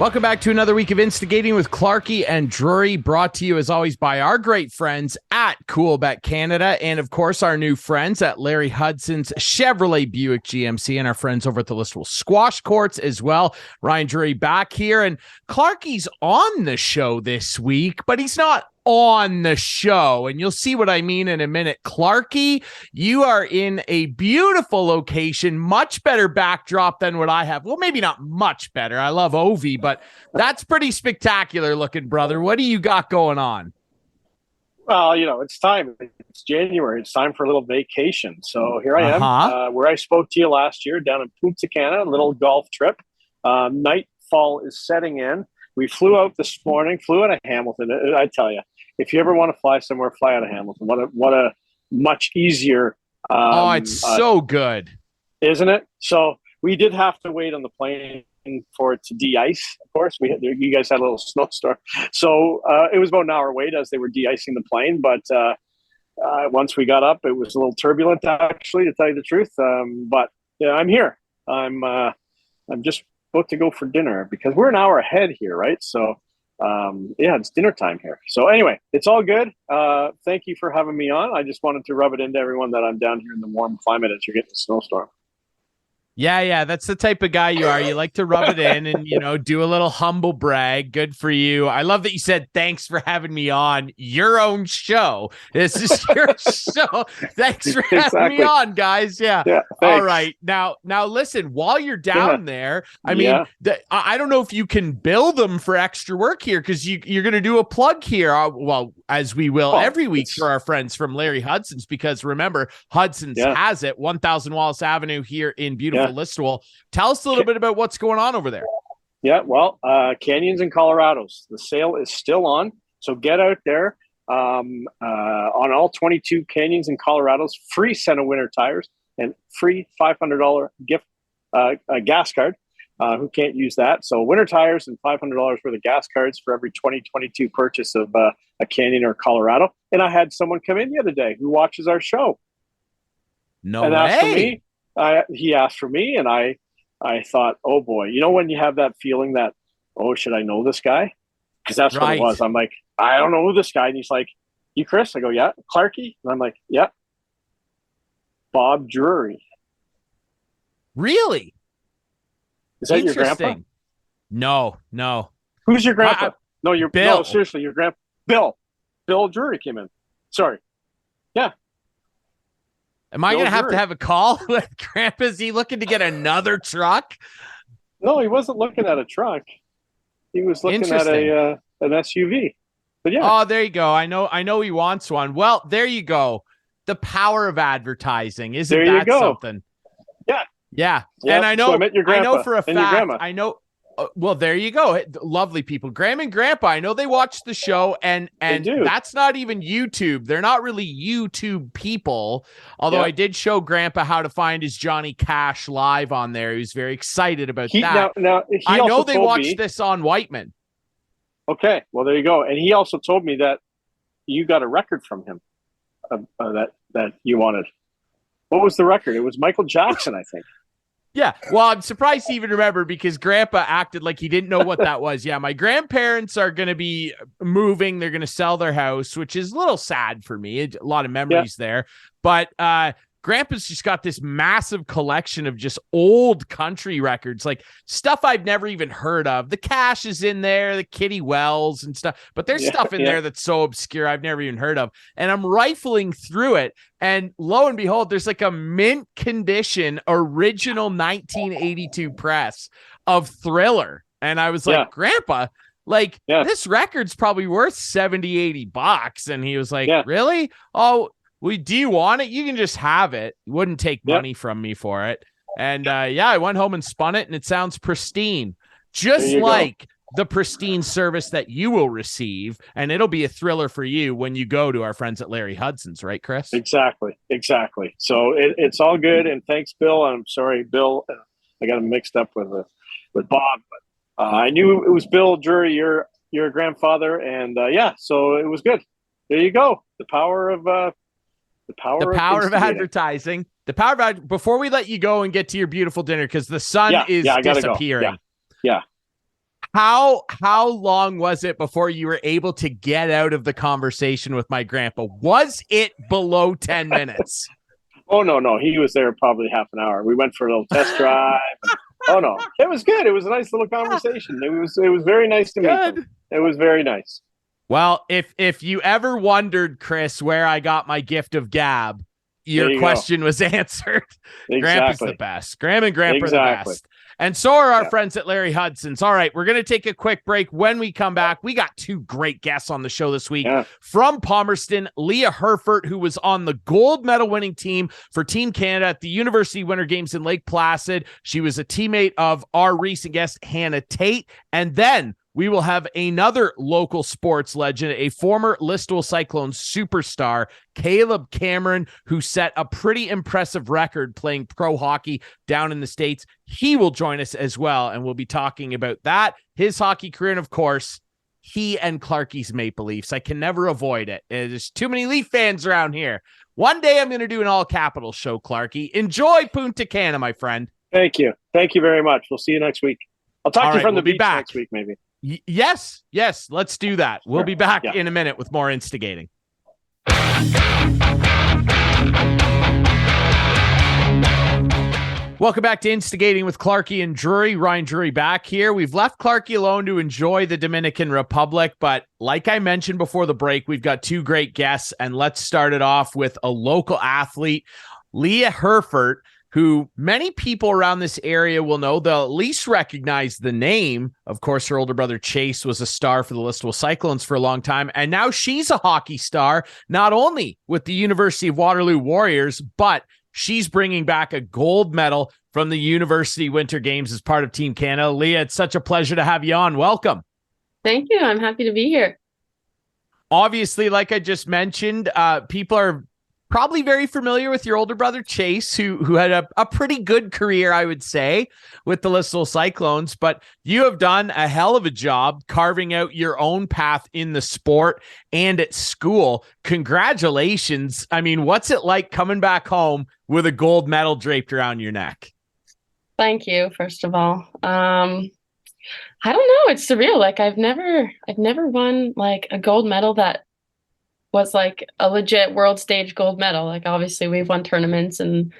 Welcome back to another week of Instigating with Clarkie and Drury, brought to you as always by our great friends at Coolbet Canada, and of course our new friends at Larry Hudson's Chevrolet Buick GMC, and our friends over at the Listowel Squash Courts as well. Ryan Drury back here, and Clarkie's on the show this week, but he's not on the show, and you'll see what I mean in a minute. Clarkie, you are in a beautiful location, much better backdrop than what I have. Well, maybe not much better. I love Ovi, but that's pretty spectacular looking, brother. What do you got going on? Well, it's time. It's January. It's time for a little vacation. So here I am, where I spoke to you last year down in Punta Cana, a little golf trip. Nightfall is setting in. We flew out this morning, flew out of Hamilton. I tell you, if you ever want to fly somewhere, fly out of Hamilton. What a much easier. It's so good, isn't it? So we did have to wait on the plane for it to de-ice. Of course, you guys had a little snowstorm, so it was about an hour wait as they were de-icing the plane. But once we got up, it was a little turbulent, actually, to tell you the truth. But yeah, I'm here. I'm just about to go for dinner because we're an hour ahead here, right? So it's dinner time here. So anyway, it's all good. Thank you for having me on. I just wanted to rub it into everyone that I'm down here in the warm climate as you're getting a snowstorm. Yeah, that's the type of guy you are. You like to rub it in and, do a little humble brag. Good for you. I love that you said, thanks for having me on your own show. This is your show. Thanks for having me on, guys. Yeah. All right. Now listen, while you're down there, I mean, I don't know if you can bill them for extra work here because you're going to do a plug here. Well, as we will every week for our friends from Larry Hudson's, because remember, Hudson's has it, 1000 Wallace Avenue here in beautiful Listowel. Tell us a little bit about what's going on over there. Yeah, well, Canyons and Colorados. The sale is still on, so get out there on all 22 Canyons and Colorados. Free set of winter tires and free $500 gift gas card. Who can't use that? So winter tires and $500 worth of gas cards for every 2022 purchase of a Canyon or Colorado. And I had someone come in the other day who watches our show. No way. He asked for me, and I thought, oh boy, when you have that feeling that, oh, should I know this guy? Because that's what it was. I'm like, I don't know who this guy. And he's like, you Chris? I go, yeah. Clarkie? And I'm like, yeah. Bob Drury. Really? Is that your grandpa? No. Who's your grandpa? Bill. No, seriously, your grandpa. Bill Drury came in. Sorry. Yeah. Am I going to have a call with Grandpa? Is he looking to get another truck? No, he wasn't looking at a truck. He was looking at an SUV. But yeah. Oh, there you go. I know he wants one. Well, there you go. The power of advertising. Isn't that something? Yeah. And I know, so I met your grandpa, I know for a fact, I know. Well, there you go. Lovely people. Graham and Grandpa, I know they watch the show, and that's not even YouTube. They're not really YouTube people, although I did show Grandpa how to find his Johnny Cash live on there. He was very excited about that. I know they watched this on Whiteman. Okay, well, there you go. And he also told me that you got a record from him that you wanted. What was the record? It was Michael Jackson, I think. Yeah, well, I'm surprised he even remembered because Grandpa acted like he didn't know what that was. Yeah, my grandparents are going to be moving. They're going to sell their house, which is a little sad for me. A lot of memories there. But Grandpa's just got this massive collection of just old country records, like stuff I've never even heard of. The Cash is in there, the Kitty Wells and stuff, but there's stuff in there that's so obscure I've never even heard of. And I'm rifling through it, and lo and behold, there's like a mint condition original 1982 press of Thriller. And I was like, Grandpa, this record's probably worth $70-$80. And he was like, really? Oh, well, do you want it? You can just have it. You wouldn't take money from me for it. And I went home and spun it, and it sounds pristine. Just like the pristine service that you will receive, and it'll be a thriller for you when you go to our friends at Larry Hudson's, right, Chris? Exactly. So it's all good, and thanks, Bill. I'm sorry, Bill. I got him mixed up with Bob, but I knew it was Bill Drury, your grandfather, and so it was good. There you go. The power of advertising. Before we let you go and get to your beautiful dinner, because the sun is disappearing. Yeah. How long was it before you were able to get out of the conversation with my grandpa? Was it below 10 minutes? Oh, no. He was there probably half an hour. We went for a little test drive. Oh, no. It was good. It was a nice little conversation. It was very nice to meet him. It was very nice. Well, if you ever wondered, Chris, where I got my gift of gab, your question was answered. Exactly. Grandpa's the best. Graham and Grandpa are the best. And so are our friends at Larry Hudson's. All right, we're going to take a quick break. When we come back, we got two great guests on the show this week. From Palmerston, Leah Herrfort, who was on the gold medal winning team for Team Canada at the University Winter Games in Lake Placid. She was a teammate of our recent guest, Hannah Tate. And then we will have another local sports legend, a former Listowel Cyclones superstar, Caleb Cameron, who set a pretty impressive record playing pro hockey down in the States. He will join us as well, and we'll be talking about that, his hockey career, and of course, he and Clarkie's Maple Leafs. I can never avoid it. There's too many Leaf fans around here. One day I'm going to do an all-capital show, Clarkie. Enjoy Punta Cana, my friend. Thank you. Thank you very much. We'll see you next week. I'll talk to you from the beach next week, maybe. Yes, let's do that. We'll be back in a minute with more Instigating. Welcome back to Instigating with Clarkie and Drury. Ryan Drury back here. We've left Clarkie alone to enjoy the Dominican Republic, but like I mentioned before the break, we've got two great guests, and let's start it off with a local athlete, Leah Herrfort, who many people around this area will know. They'll at least recognize the name. Of course, her older brother Chase was a star for the Listowel Cyclones for a long time, and now she's a hockey star, not only with the University of Waterloo Warriors, but she's bringing back a gold medal from the University Winter Games as part of Team Canada. Leah, it's such a pleasure to have you on. Welcome. Thank you. I'm happy to be here. Obviously, like I just mentioned, people are probably very familiar with your older brother, Chase, who had a pretty good career, I would say, with the Listowel Cyclones, but you have done a hell of a job carving out your own path in the sport and at school. Congratulations. I mean, what's it like coming back home with a gold medal draped around your neck? Thank you, first of all. I don't know. It's surreal. Like I've never won like a gold medal that was like a legit world stage gold medal. Like obviously we've won tournaments and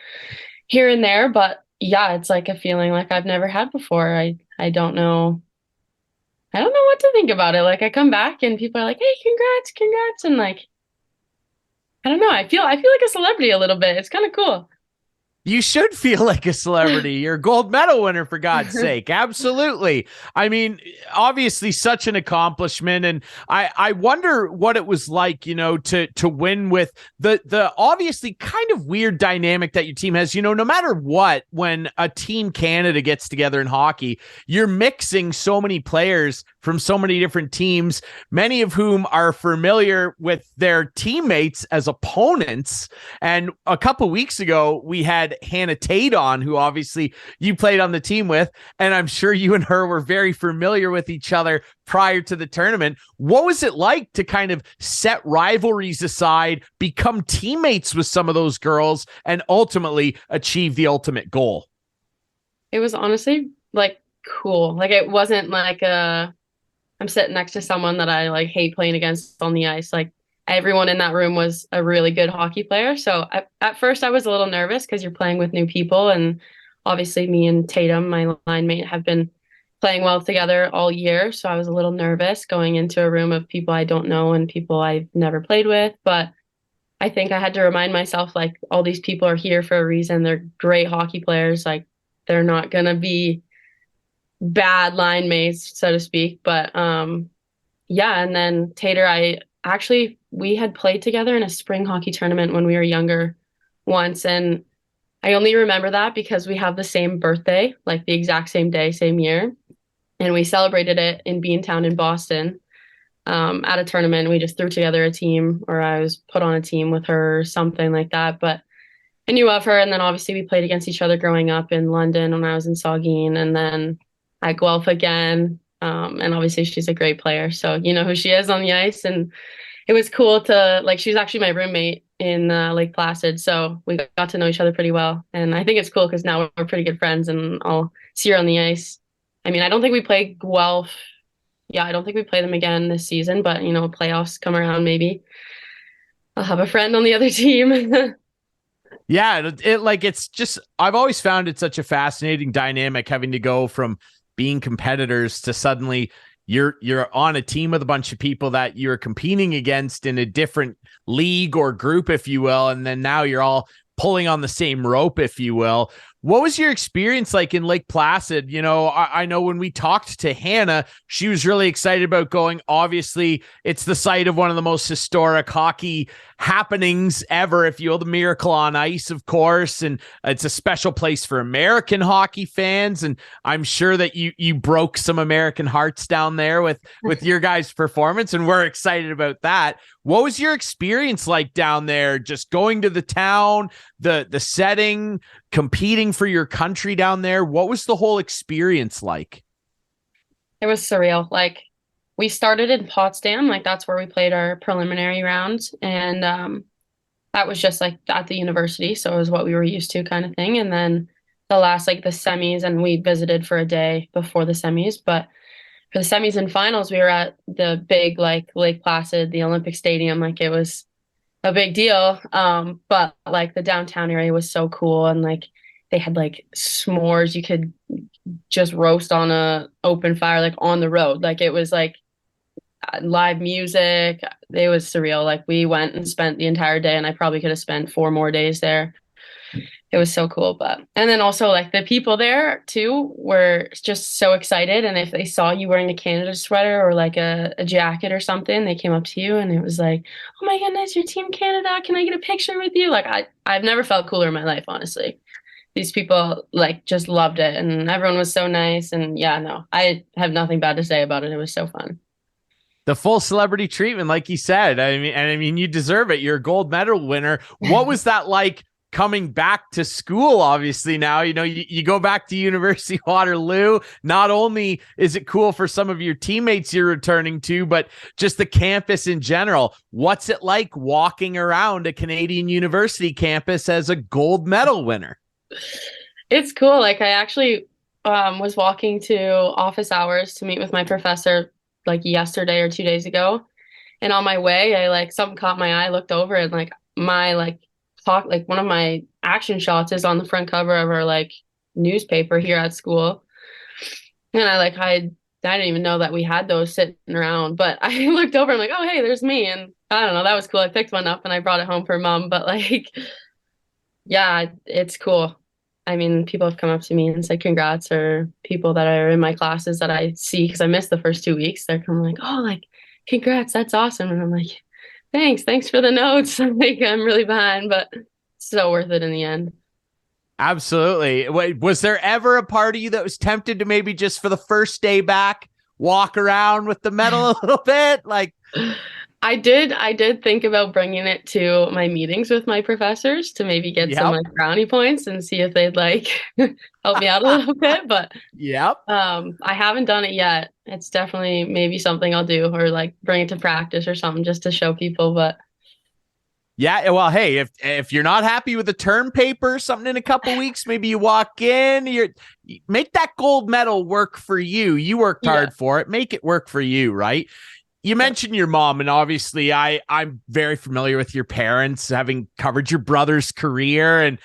here and there, but yeah, it's like a feeling like I've never had before. I don't know. I don't know what to think about it. Like I come back and people are like, "Hey, congrats." And like, I don't know. I feel like a celebrity a little bit. It's kind of cool. You should feel like a celebrity. You're a gold medal winner, for God's sake. Absolutely. I mean, obviously such an accomplishment. And I wonder what it was like, to win with the obviously kind of weird dynamic that your team has. No matter what, when a Team Canada gets together in hockey, you're mixing so many players from so many different teams, many of whom are familiar with their teammates as opponents. And a couple weeks ago, we had Hannah Tate on, who obviously you played on the team with, and I'm sure you and her were very familiar with each other prior to the tournament. What was it like to kind of set rivalries aside, become teammates with some of those girls, and ultimately achieve the ultimate goal? It was honestly like cool. Like it wasn't like I'm sitting next to someone that I like hate playing against on the ice. Like everyone in that room was a really good hockey player. So at first I was a little nervous because you're playing with new people. And obviously me and Tatum, my line mate, have been playing well together all year. So I was a little nervous going into a room of people I don't know and people I've never played with. But I think I had to remind myself, like, all these people are here for a reason. They're great hockey players. Like they're not going to be bad line mates, so to speak. But yeah. And then Tater, we had played together in a spring hockey tournament when we were younger once. And I only remember that because we have the same birthday, like the exact same day, same year. And we celebrated it in Beantown in Boston at a tournament. We just threw together a team, or I was put on a team with her or something like that. But I knew of her. And then obviously we played against each other growing up in London when I was in Saugeen, and then at Guelph again. And obviously she's a great player. So you know who she is on the ice. And it was cool to, like, she was actually my roommate in Lake Placid. So we got to know each other pretty well. And I think it's cool because now we're pretty good friends and I'll see her on the ice I mean, I don't think we play Guelph. Yeah, I don't think we play them again this season, but playoffs come around, maybe I'll have a friend on the other team. Yeah, it's just, I've always found it such a fascinating dynamic having to go from being competitors to suddenly you're on a team with a bunch of people that you're competing against in a different league or group, if you will, and then now you're all pulling on the same rope, if you will. What was your experience like in Lake Placid? I know when we talked to Hannah, she was really excited about going. Obviously, it's the site of one of the most historic hockey happenings ever, if you will, the Miracle on Ice, of course. And it's a special place for American hockey fans. And I'm sure that you broke some American hearts down there with your guys' performance, and we're excited about that. What was your experience like down there, just going to the town, the setting, competing for your country down there? What was the whole experience like? It was surreal. Like, we started in Potsdam, like that's where we played our preliminary rounds, and that was just like at the university, so it was what we were used to, kind of thing. And then the last, like the semis, and we visited for a day before the semis, but for the semis and finals we were at the big, like, Lake Placid, the Olympic Stadium. Like, it was a big deal. But like the downtown area was so cool, and like they had like s'mores you could just roast on a open fire, like on the road. Like, it was like live music. It was surreal. Like, we went and spent the entire day, and I probably could have spent 4 more days there. It was so cool. And then also, like, the people there too were just so excited, and if they saw you wearing a Canada sweater or like a jacket or something, they came up to you and it was like, oh my goodness, your team Canada, can I get a picture with you? Like, I've never felt cooler in my life, honestly. These people like just loved it, and everyone was so nice. And yeah, no, I have nothing bad to say about it. It was so fun. The full celebrity treatment, like you said. I mean, you deserve it. You're a gold medal winner. What was that like coming back to school? Obviously now, you go back to University of Waterloo. Not only is it cool for some of your teammates you're returning to, but just the campus in general. What's it like walking around a Canadian university campus as a gold medal winner? It's cool. Like, I actually was walking to office hours to meet with my professor like yesterday or 2 days ago. And on my way, I like something caught my eye, looked over, and like my one of my action shots is on the front cover of our like newspaper here at school. And I didn't even know that we had those sitting around, but I looked over, I'm like, oh hey, there's me. And I don't know, that was cool. I picked one up and I brought it home for mom. But like, yeah, it's cool. I mean, people have come up to me and said congrats, or people that are in my classes that I see because I missed the first 2 weeks, they're coming like, oh, like, congrats, that's awesome. And I'm like, thanks for the notes. I'm really behind, but so worth it in the end. Absolutely. Wait, was there ever a part of you that was tempted to maybe just for the first day back walk around with the medal a little bit? Like, I did think about bringing it to my meetings with my professors to maybe get some like brownie points and see if they'd like help me out a little bit. But I haven't done it yet. It's definitely maybe something I'll do, or like bring it to practice or something just to show people. But yeah, well, hey, if you're not happy with the term paper or something in a couple weeks, maybe you walk in, you make that gold medal work for you. You worked hard for it. Make it work for you, right? You mentioned your mom, and obviously I'm very familiar with your parents, having covered your brother's career, and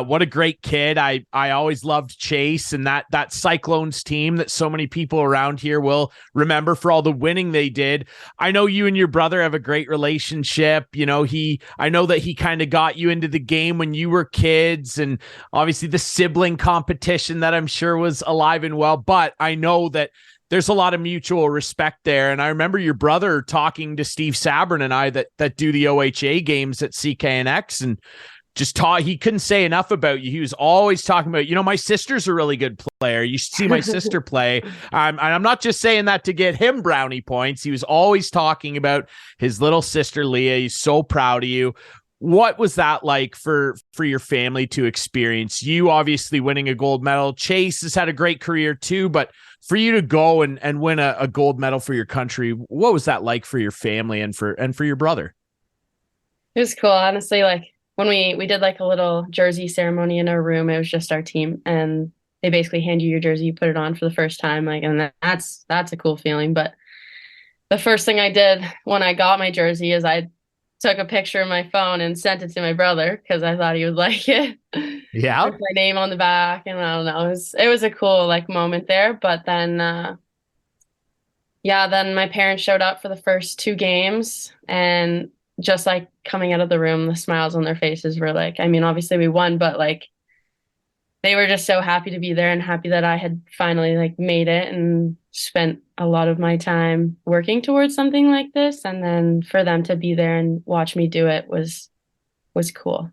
what a great kid. I always loved Chase and that Cyclones team that so many people around here will remember for all the winning they did. I know you and your brother have a great relationship. I know that he kind of got you into the game when you were kids, and obviously the sibling competition that I'm sure was alive and well, but I know that there's a lot of mutual respect there. And I remember your brother talking to Steve Sabrin and I that do the OHA games at CKNX, and just he couldn't say enough about you. He was always talking about, my sister's a really good player. You should see my sister play. And I'm not just saying that to get him brownie points. He was always talking about his little sister, Leah. He's so proud of you. What was that like for your family to experience? You obviously winning a gold medal. Chase has had a great career too, but for you to go and win a gold medal for your country, what was that like for your family and for your brother? It was cool, honestly. Like, when we did like a little jersey ceremony in our room, it was just our team, and they basically hand you your jersey, you put it on for the first time, like, and that's a cool feeling. But the first thing I did when I got my jersey is I took a picture of my phone and sent it to my brother because I thought he would like it. Yeah. With my name on the back, and I don't know, it was a cool like moment there. But then yeah, then my parents showed up for the first 2 games, and just like coming out of the room, the smiles on their faces were like, I mean, obviously we won, but like they were just so happy to be there and happy that I had finally like made it and spent a lot of my time working towards something like this. And then for them to be there and watch me do it was cool.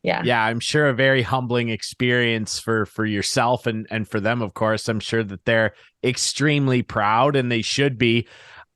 Yeah. Yeah, I'm sure a very humbling experience for yourself and for them, of course. I'm sure that they're extremely proud, and they should be.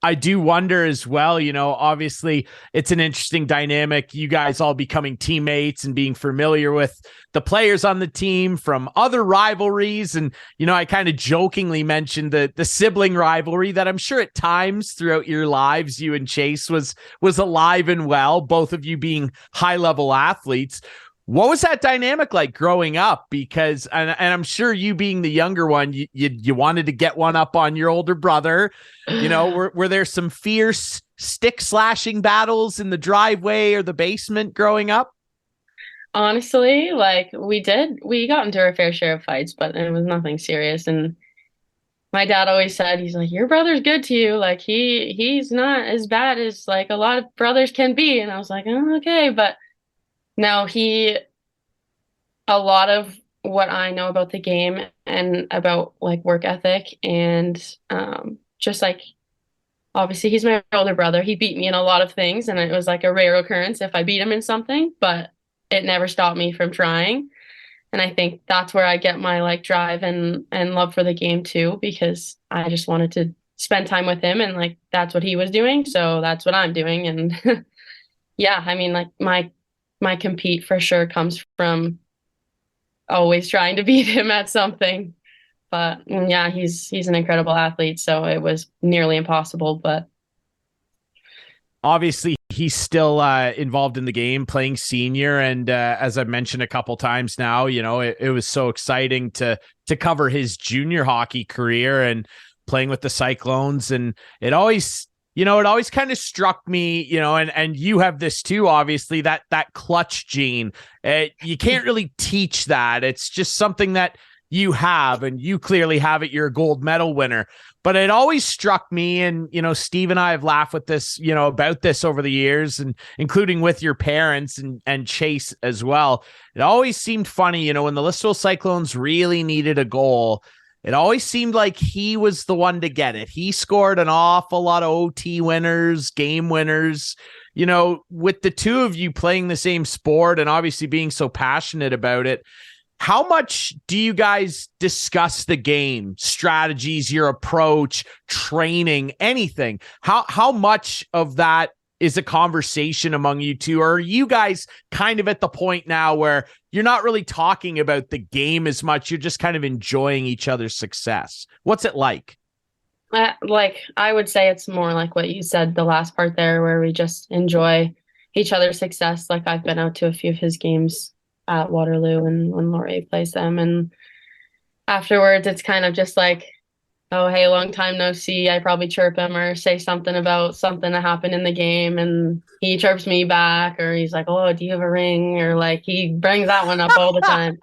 I do wonder as well, obviously it's an interesting dynamic, you guys all becoming teammates and being familiar with the players on the team from other rivalries. And, I kind of jokingly mentioned the sibling rivalry that I'm sure at times throughout your lives, you and Chase was alive and well, both of you being high level athletes. What was that dynamic like growing up? Because, and I'm sure you being the younger one, you wanted to get one up on your older brother. Were there some fierce stick slashing battles in the driveway or the basement growing up? Honestly, like we got into our fair share of fights, but it was nothing serious. And my dad always said, he's like, your brother's good to you. Like he's not as bad as like a lot of brothers can be. And I was like, oh, okay. But no, a lot of what I know about the game and about like work ethic and just like, obviously he's my older brother. He beat me in a lot of things, and it was like a rare occurrence if I beat him in something, but it never stopped me from trying. And I think that's where I get my like drive and love for the game too, because I just wanted to spend time with him, and like that's what he was doing, so that's what I'm doing. And yeah, I mean, like my compete for sure comes from always trying to beat him at something. But yeah, he's an incredible athlete, so it was nearly impossible. But obviously he's still involved in the game, playing senior, and as I've mentioned a couple times now, it was so exciting to cover his junior hockey career and playing with the Cyclones. And it always kind of struck me, and you have this too, obviously, that clutch gene. You can't really teach that. It's just something that you have, and you clearly have it. You're a gold medal winner. But it always struck me, and, Steve and I have laughed with this, about this over the years, and including with your parents and Chase as well. It always seemed funny, when the Listowel Cyclones really needed a goal, it always seemed like he was the one to get it. He scored an awful lot of OT winners, game winners. With the two of you playing the same sport and obviously being so passionate about it, how much do you guys discuss the game, strategies, your approach, training, anything? How much of that is a conversation among you two? Or are you guys kind of at the point now where you're not really talking about the game as much, you're just kind of enjoying each other's success? What's it like? Like, I would say it's more like what you said, the last part there, where we just enjoy each other's success. Like, I've been out to a few of his games at Waterloo and when Laurier plays them, and afterwards it's kind of just like, oh, hey, long time no see. I probably chirp him or say something about something that happened in the game, and he chirps me back, or he's like, oh, do you have a ring? Or like, he brings that one up all the time.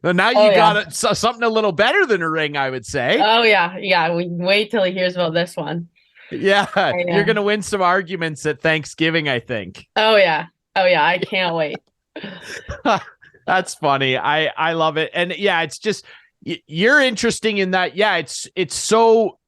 Well, now you got something a little better than a ring, I would say. Oh yeah, we wait till he hears about this one. Yeah, you're gonna win some arguments at Thanksgiving, I think. Oh yeah, I can't wait. That's funny. I love it. And yeah, it's just, you're interesting in that. Yeah, it's so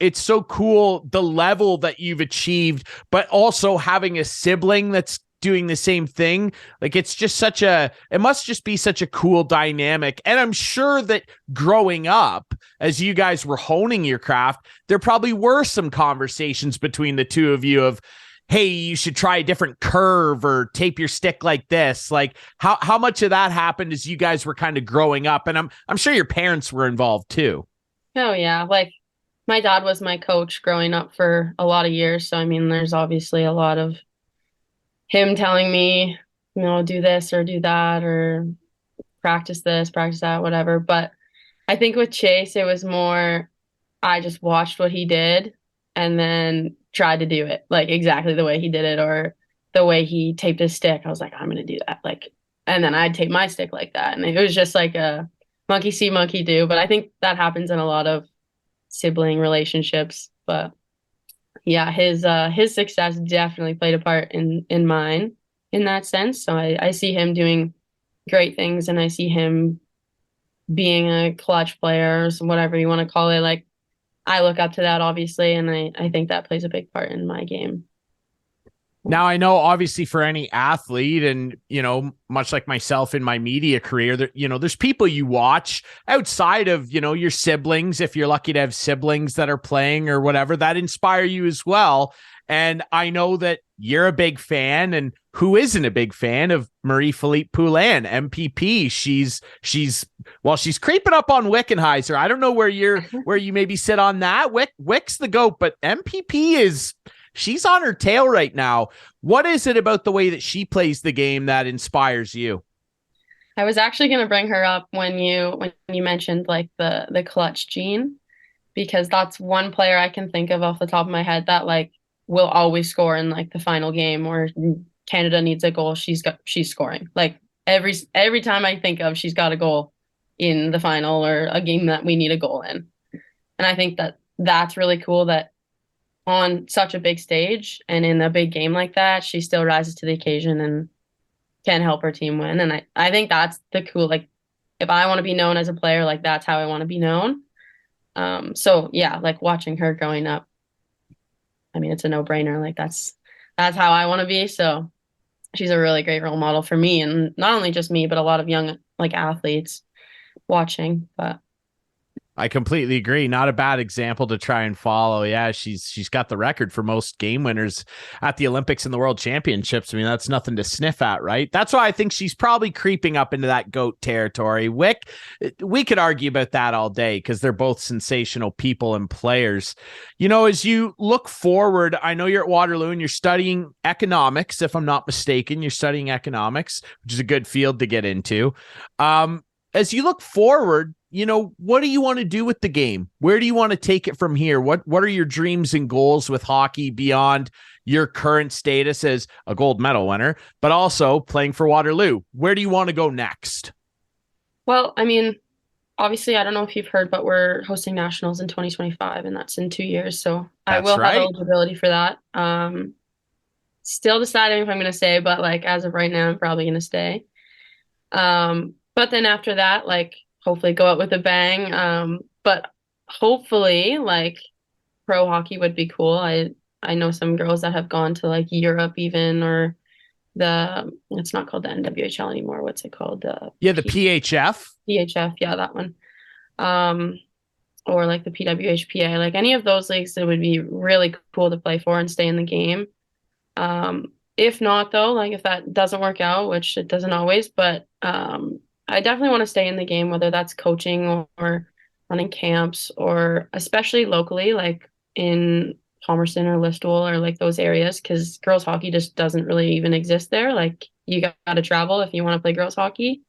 cool, the level that you've achieved, but also having a sibling that's doing the same thing. Like, it's just it must just be such a cool dynamic. And I'm sure that growing up, as you guys were honing your craft, there probably were some conversations between the two of you of, hey, you should try a different curve or tape your stick like this. Like, how much of that happened as you guys were kind of growing up? And I'm sure your parents were involved too. Oh yeah, like my dad was my coach growing up for a lot of years. So I mean, there's obviously a lot of him telling me, do this or do that or practice this, practice that, whatever. But I think with Chase, it was more I just watched what he did and then tried to do it like exactly the way he did it or the way he taped his stick. I was like, I'm gonna do that. Like, and then I'd tape my stick like that. And it was just like a monkey see, monkey do. But I think that happens in a lot of sibling relationships. But yeah, his success definitely played a part in mine in that sense. So I see him doing great things and I see him being a clutch player or whatever you want to call it. Like I look up to that obviously, and I think that plays a big part in my game. Now, I know obviously for any athlete and, much like myself in my media career, there's people you watch outside of, your siblings, if you're lucky to have siblings that are playing or whatever, that inspire you as well. And I know that you're a big fan, and who isn't a big fan of Marie-Philippe Poulin, MPP? She's creeping up on Wickenheiser. I don't know where you maybe sit on that. Wick's the GOAT, but MPP she's on her tail right now. What is it about the way that she plays the game that inspires you? I was actually going to bring her up when you mentioned like the clutch gene, because that's one player I can think of off the top of my head that like will always score in like the final game or Canada needs a goal. She's scoring. Like every time I think of, she's got a goal in the final or a game that we need a goal in. And I think that's really cool that on such a big stage and in a big game like that, she still rises to the occasion and can help her team win. And I think that's the cool, like if I want to be known as a player, like that's how I want to be known. So yeah, like watching her growing up, I mean, it's a no-brainer. Like that's how I want to be. So she's a really great role model for me, and not only just me, but a lot of young like athletes watching. But I completely agree. Not a bad example to try and follow. Yeah, she's got the record for most game winners at the Olympics and the World Championships. I mean, that's nothing to sniff at, right? That's why I think she's probably creeping up into that GOAT territory. Wick, we could argue about that all day because they're both sensational people and players. As you look forward, I know you're at Waterloo and you're studying economics, if I'm not mistaken. You're studying economics, which is a good field to get into. As you look forward, what do you want to do with the game? Where do you want to take it from here? What are your dreams and goals with hockey beyond your current status as a gold medal winner, but also playing for Waterloo? Where do you want to go next? Well, I mean, obviously, I don't know if you've heard, but we're hosting nationals in 2025, and that's in 2 years. So I will have eligibility for that. Still deciding if I'm going to stay, but like as of right now, I'm probably going to stay. But then after that, like hopefully go out with a bang. But hopefully like pro hockey would be cool. I know some girls that have gone to like Europe even, or it's not called the NWHL anymore. What's it called? The PHF. PHF, yeah, that one. Or like the PWHPA, like any of those leagues that would be really cool to play for and stay in the game. If not though, like if that doesn't work out, which it doesn't always, but I definitely want to stay in the game, whether that's coaching or running camps, or especially locally, like in Palmerston or Listowel or like those areas, because girls hockey just doesn't really even exist there. Like you got to travel if you want to play girls hockey.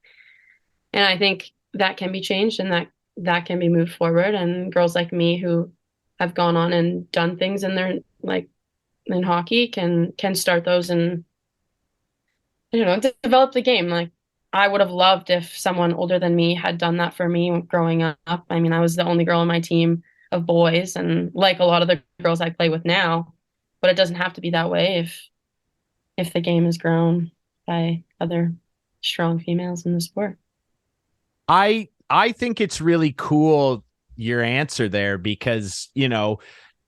And I think that can be changed and that can be moved forward. And girls like me who have gone on and done things in their like in hockey can start those and develop the game. Like I would have loved if someone older than me had done that for me growing up. I mean, I was the only girl on my team of boys, and like a lot of the girls I play with now, but it doesn't have to be that way if the game is grown by other strong females in the sport. I think it's really cool, your answer there, because,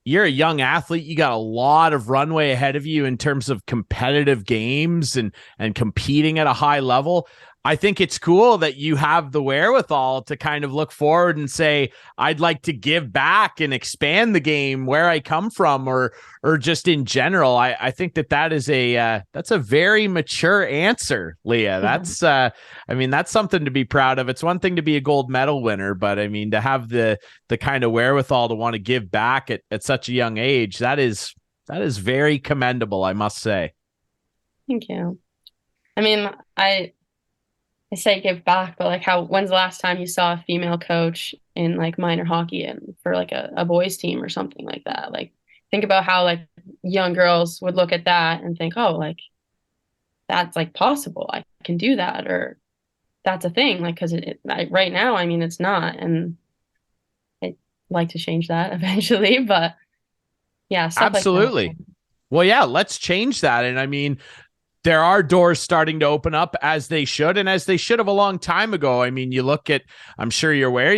you're a young athlete. You got a lot of runway ahead of you in terms of competitive games and competing at a high level. I think it's cool that you have the wherewithal to kind of look forward and say, I'd like to give back and expand the game where I come from, or just in general. I think that is that's a very mature answer, Leah. That's, that's something to be proud of. It's one thing to be a gold medal winner, but I mean, to have the kind of wherewithal to want to give back at such a young age, that is very commendable, I must say. Thank you. I mean, I say give back, but like when's the last time you saw a female coach in like minor hockey and for like a boys team or something like that? Like think about how like young girls would look at that and think, oh, like that's like possible. I can do that, or that's a thing. Like, because right now, I mean, it's not, and I'd like to change that eventually. But yeah, stuff Absolutely. like that. Well, yeah, let's change that. And I mean, there are doors starting to open up as they should, and as they should have a long time ago. I mean, you look at, I'm sure you're aware,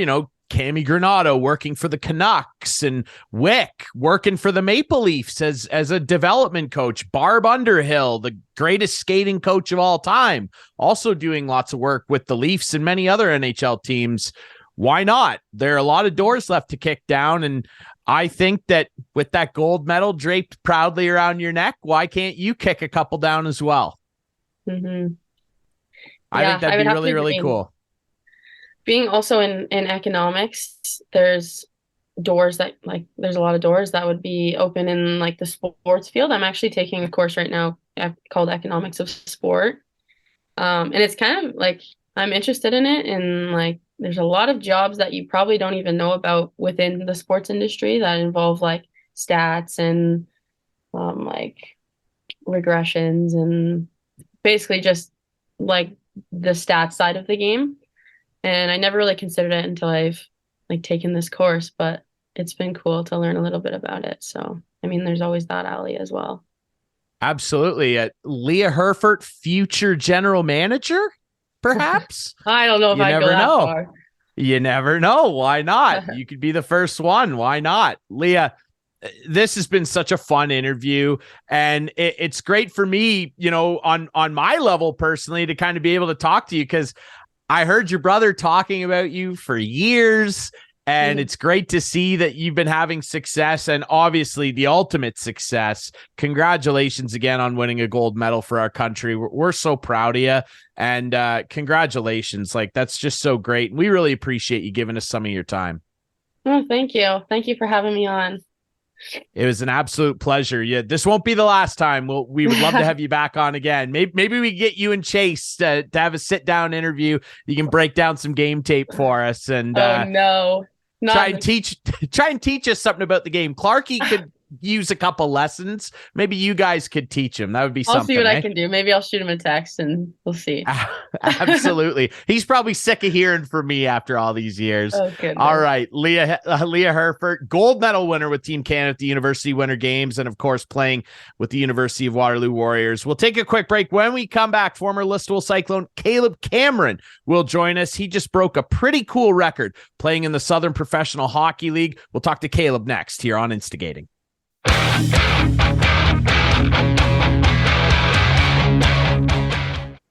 Cami Granado working for the Canucks, and Wick working for the Maple Leafs as a development coach. Barb Underhill, the greatest skating coach of all time, also doing lots of work with the Leafs and many other NHL teams. Why not? There are a lot of doors left to kick down, and I think that with that gold medal draped proudly around your neck, why can't you kick a couple down as well? Mm-hmm. I think that'd be really, really cool. Being also in economics, there's doors that like there's a lot of doors that would be open in like the sports field. I'm actually taking a course right now called Economics of Sport. And it's kind of like I'm interested in it, and like there's a lot of jobs that you probably don't even know about within the sports industry that involve like stats and like regressions and basically just like the stats side of the game. And I never really considered it until I've like taken this course, but it's been cool to learn a little bit about it. So, I mean, there's always that alley as well. Absolutely. Leah Herrfort, future general manager, perhaps? I don't know if I go that far. You never know. Why not? You could be the first one. Why not? Leah, this has been such a fun interview, and it's great for me, on my level personally, to kind of be able to talk to you, because I heard your brother talking about you for years, and it's great to see that you've been having success, and obviously the ultimate success. Congratulations again on winning a gold medal for our country. We're so proud of you, and congratulations. Like, that's just so great. We really appreciate you giving us some of your time. Oh, thank you. Thank you for having me on. It was an absolute pleasure. Yeah, this won't be the last time. We would love to have you back on again. Maybe we get you and Chase to have a sit down interview. You can break down some game tape for us, and no, try and teach us something about the game. Clarky could use a couple lessons. Maybe you guys could teach him. That would be something. I'll see what I can do. Maybe I'll shoot him a text and we'll see. Absolutely. He's probably sick of hearing from me after all these years. Oh, goodness. All right. Leah Herrfort, gold medal winner with Team Canada at the University Winter Games, and of course playing with the University of Waterloo Warriors. We'll take a quick break. When we come back, former Listowel Cyclone Caleb Cameron will join us. He just broke a pretty cool record playing in the Southern Professional Hockey League. We'll talk to Caleb next here on Instigating.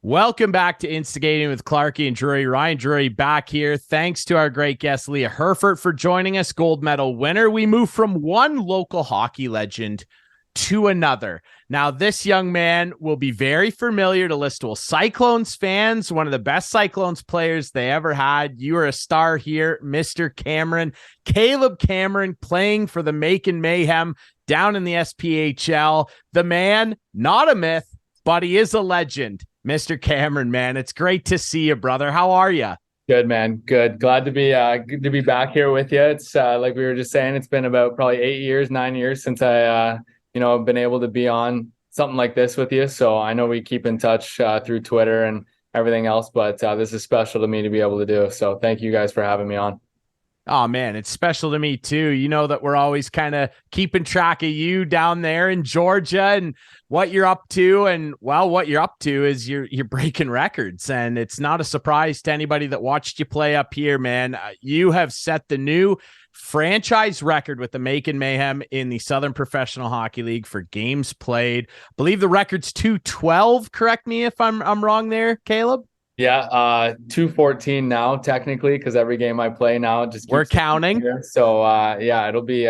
Welcome back to Instigating with Clarky and Drury. Ryan Drury back here. Thanks to our great guest, Leah Herrfort, for joining us, gold medal winner. We move from one local hockey legend to another. Now, this young man will be very familiar to Listowel Cyclones fans, one of the best Cyclones players they ever had. You are a star here, Mr. Cameron. Caleb Cameron, playing for the Macon Mayhem down in the SPHL. The man, not a myth, but he is a legend. Mr. Cameron, man, it's great to see you, brother. How are you? Good, man. Good. Glad to be back here with you. It's like we were just saying, it's been about probably 9 years since I I've been able to be on something like this with you. So I know we keep in touch through Twitter and everything else, but this is special to me to be able to do. So thank you guys for having me on. Oh, man, it's special to me, too. You know that we're always kind of keeping track of you down there in Georgia and what you're up to. And, well, what you're up to is you're breaking records. And it's not a surprise to anybody that watched you play up here, man. You have set the new franchise record with the Macon Mayhem in the Southern Professional Hockey League for games played. I believe the record's 212. Correct me if I'm wrong there, Caleb. Yeah, 214 now technically, because every game I play now just keeps we're counting. So yeah, it'll be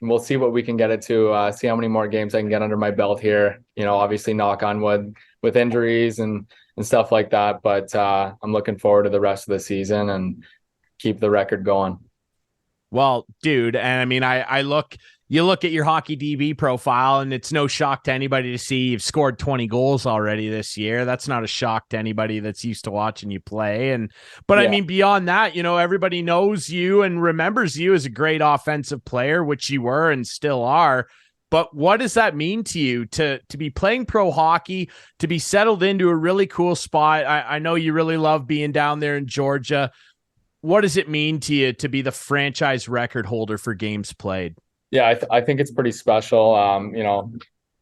we'll see what we can get it to. See how many more games I can get under my belt here. Obviously knock on wood with injuries and stuff like that. But I'm looking forward to the rest of the season and keep the record going. Well, dude, and I mean, I look you look at your hockey DB profile, and it's no shock to anybody to see you've scored 20 goals already this year. That's not a shock to anybody that's used to watching you play. But I mean, beyond that, everybody knows you and remembers you as a great offensive player, which you were and still are. But what does that mean to you to be playing pro hockey, to be settled into a really cool spot? I know you really love being down there in Georgia. What does it mean to you to be the franchise record holder for games played? Yeah, I think it's pretty special.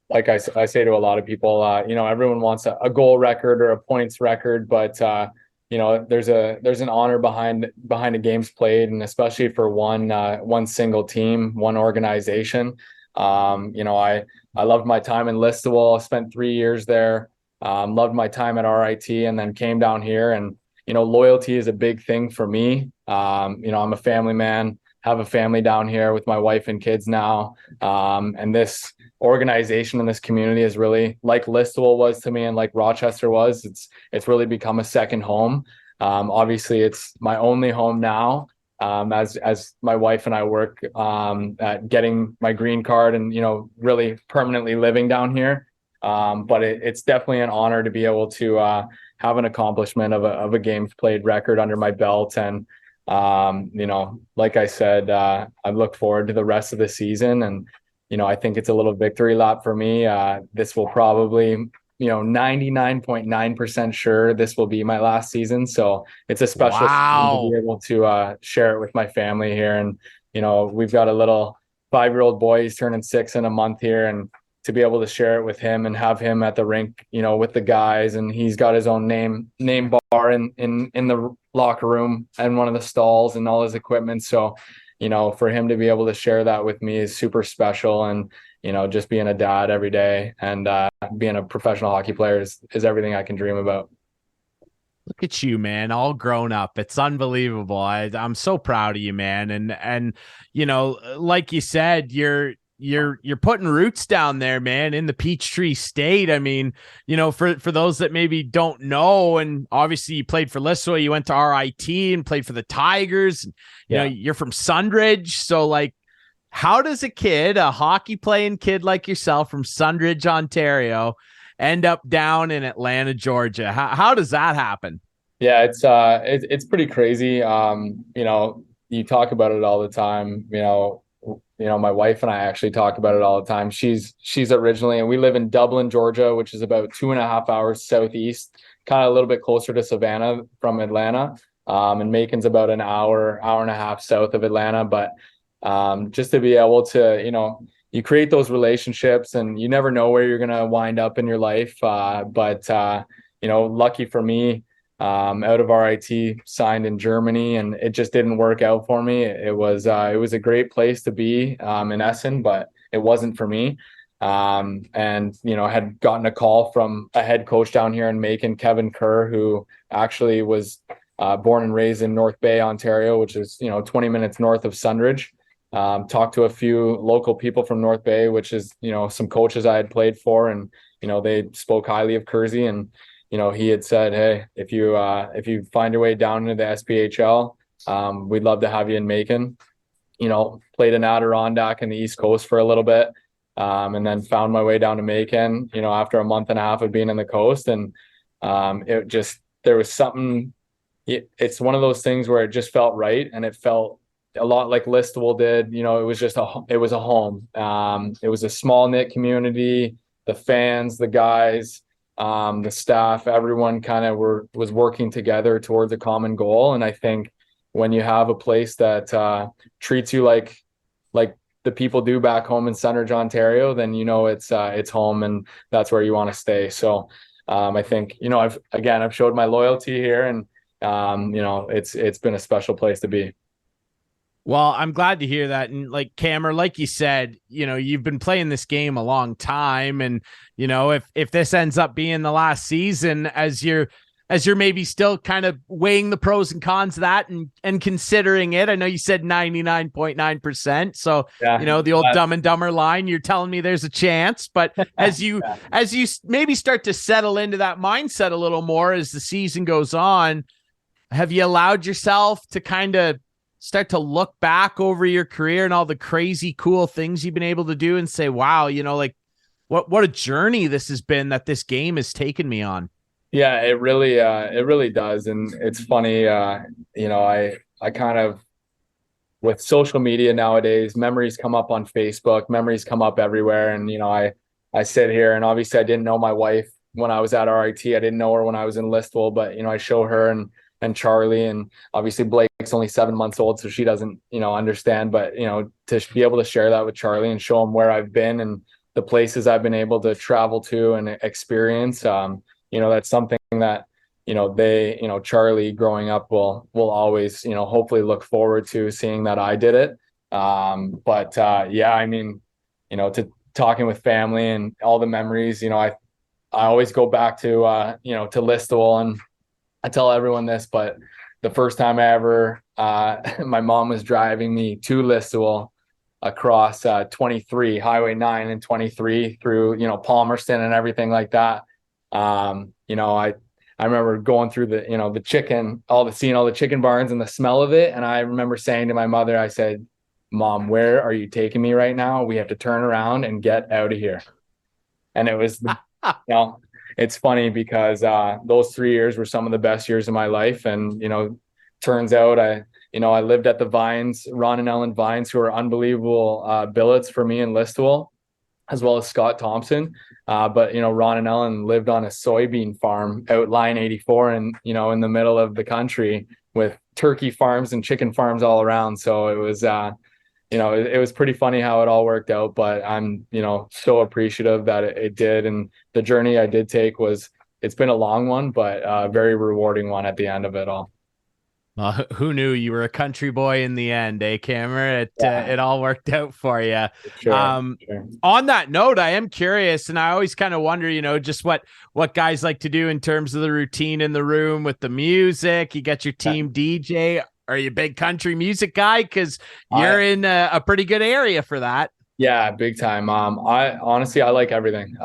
Like I say to a lot of people, everyone wants a goal record or a points record, but there's an honor behind a games played, and especially for one single team, one organization. I loved my time in Listowel. I spent 3 years there. Loved my time at RIT, and then came down here. And loyalty is a big thing for me. I'm a family man. Have a family down here with my wife and kids now. And this organization and this community is really, like Listowel was to me and like Rochester was, it's really become a second home. Obviously it's my only home now, as my wife and I work at getting my green card and, really permanently living down here. But it's definitely an honor to be able to have an accomplishment of a games played record under my belt. And like I said, I look forward to the rest of the season, and I think it's a little victory lap for me. This will probably 99.9% sure this will be my last season, so it's a special season to be able to share it with my family here. And we've got a little 5-year-old boy, he's turning 6 in a month here, and to be able to share it with him and have him at the rink, with the guys, and he's got his own name bar in the locker room and one of the stalls and all his equipment. So, for him to be able to share that with me is super special. And, just being a dad every day and being a professional hockey player is everything I can dream about. Look at you, man, all grown up. It's unbelievable. I'm so proud of you, man. And like you said, you're putting roots down there, man, in the Peachtree State. I mean, for those that maybe don't know, and obviously you played for Listowel, you went to RIT and played for the Tigers. You're from Sundridge. So like, how does a hockey playing kid like yourself from Sundridge, Ontario, end up down in Atlanta, Georgia? How does that happen? Yeah, it's pretty crazy. You talk about it all the time. My wife and I actually talk about it all the time. She's originally, and we live in Dublin, Georgia, which is about 2.5 hours southeast, kind of a little bit closer to Savannah from Atlanta. And Macon's about an hour and a half south of Atlanta. But just to be able to, you create those relationships, and you never know where you're going to wind up in your life. But lucky for me, out of RIT, signed in Germany, and it just didn't work out for me. It was a great place to be in Essen, but it wasn't for me. And had gotten a call from a head coach down here in Macon, Kevin Kerr, who actually was born and raised in North Bay, Ontario, which is 20 minutes north of Sundridge. Talked to a few local people from North Bay, which is some coaches I had played for, and they spoke highly of Kersey. And he had said, hey, if you find your way down into the SPHL, we'd love to have you in Macon. Played in Adirondack and the East Coast for a little bit, and then found my way down to Macon, after a month and a half of being in the coast. And there was something, it's one of those things where it just felt right, and it felt a lot like Listowel did. It was a home. It was a small knit community. The fans, the guys, the staff, everyone kind of was working together towards a common goal. And I think when you have a place that treats you like the people do back home in Sundridge, Ontario, then it's home, and that's where you want to stay. So I think I've showed my loyalty here, and it's been a special place to be. Well, I'm glad to hear that. And like Cameron, like you said, you've been playing this game a long time. And, if this ends up being the last season, as you're maybe still kind of weighing the pros and cons of that and considering it, I know you said 99.9%. So, yeah, the old Dumb and Dumber line, you're telling me there's a chance. But as you maybe start to settle into that mindset a little more as the season goes on, have you allowed yourself to kind of start to look back over your career and all the crazy cool things you've been able to do and say, wow, you know, like what a journey this has been that this game has taken me on. Yeah, it really does. And it's funny, you know, I kind of, with social media nowadays, memories come up on Facebook, memories come up everywhere. And, you know, I sit here, and obviously I didn't know my wife when I was at RIT. I didn't know her when I was in Listowel, but, you know, I show her and Charlie, and obviously Blake's only 7 months old, so she doesn't, you know, understand, but, you know, to be able to share that with Charlie and show him where I've been and the places I've been able to travel to and experience, you know, that's something that, you know, you know, Charlie growing up will always, you know, hopefully look forward to seeing that I did it. Yeah, I mean, you know, to talking with family and all the memories, you know, I always go back to, you know, to Listowel, and I tell everyone this, but the first time I ever, my mom was driving me to Listowel across 23, Highway 9 and 23 through, you know, Palmerston and everything like that. You know, I remember going through the, you know, seeing all the chicken barns and the smell of it. And I remember saying to my mother, I said, Mom, where are you taking me right now? We have to turn around and get out of here. And it was, you know, it's funny because those 3 years were some of the best years of my life. And, you know, turns out I lived at the Vines, Ron and Ellen Vines, who are unbelievable billets for me in Listowel, as well as Scott Thompson. But, you know, Ron and Ellen lived on a soybean farm out Line 84 and, you know, in the middle of the country with turkey farms and chicken farms all around. So it was, you know, it was pretty funny how it all worked out, but I'm, you know, so appreciative that it did. And the journey I did take it's been a long one, but a very rewarding one at the end of it all. Who knew you were a country boy in the end, eh, Cameron? It all worked out for you. Sure. On that note, I am curious, and I always kind of wonder, you know, just what guys like to do in terms of the routine in the room with the music. You got your team DJ. Are you a big country music guy? Because you're in a pretty good area for that. Yeah, big time. I honestly, I like everything.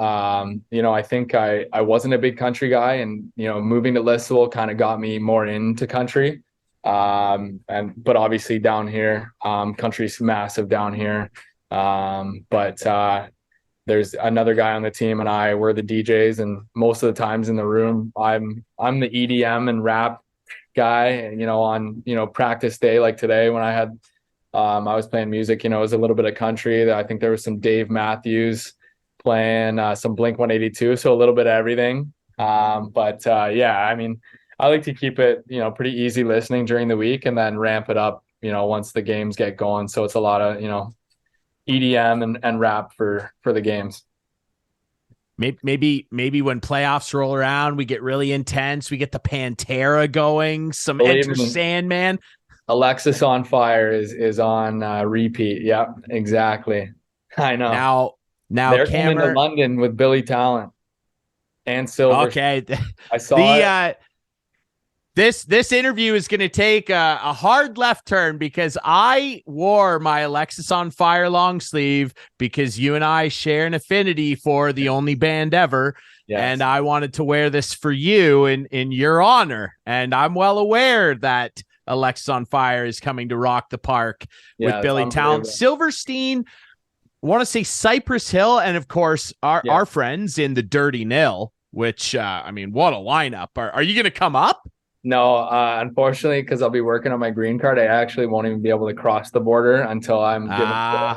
You know, I think I wasn't a big country guy, and, you know, moving to Listowel kind of got me more into country. But obviously down here, country's massive down here. There's another guy on the team, and we're the DJs, and most of the times in the room, I'm the EDM and rap guy. And, you know, on, you know, practice day like today when I was playing music, you know, it was a little bit of country. I think there was some Dave Matthews playing, some Blink 182, so a little bit of everything. Yeah, I mean, I like to keep it, you know, pretty easy listening during the week, and then ramp it up, you know, once the games get going. So it's a lot of, you know, EDM and rap for the games. Maybe when playoffs roll around, we get really intense. We get the Pantera going, some Enter Sandman. Alexis on Fire is on repeat. Yep, exactly. I know. Now they're coming to London with Billy Talent and Silver. Okay, I saw it. This interview is going to take a hard left turn because I wore my Alexis on Fire long sleeve because you and I share an affinity for the only band ever. Yes. And I wanted to wear this for you in your honor. And I'm well aware that Alexis on Fire is coming to rock the park with Billy Talent. Silverstein, I want to say Cypress Hill, and of course our friends in the Dirty Nil, which I mean, what a lineup. Are you going to come up? No, unfortunately, because I'll be working on my green card, I actually won't even be able to cross the border until I'm given the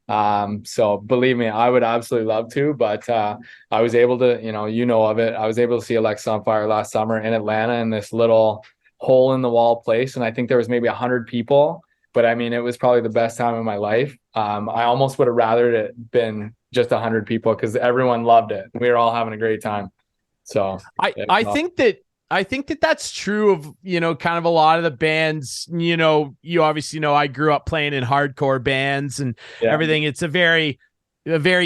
go-ahead. So believe me, I would absolutely love to, but I was able to, you know of it. I was able to see Alexis on Fire last summer in Atlanta in this little hole in the wall place, and I think there was maybe 100 people. But I mean, it was probably the best time of my life. I almost would have rathered it been just 100 people because everyone loved it. We were all having a great time. So I think that that's true of, you know, kind of a lot of the bands. You know, you obviously know I grew up playing in hardcore bands and everything. It's a very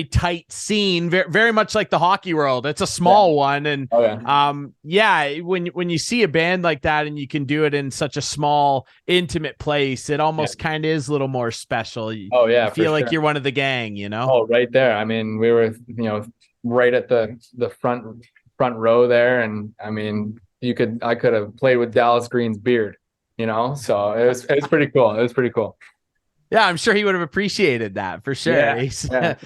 tight scene, very, very much like the hockey world. It's a small one. And when you see a band like that and you can do it in such a small, intimate place, it almost kind of is a little more special. You feel like you're one of the gang, you know? Oh, right there. I mean, we were, you know, right at the front row there. And I mean, I could have played with Dallas Green's beard, So it was pretty cool. It was pretty cool. Yeah, I'm sure he would have appreciated that for sure. Yeah.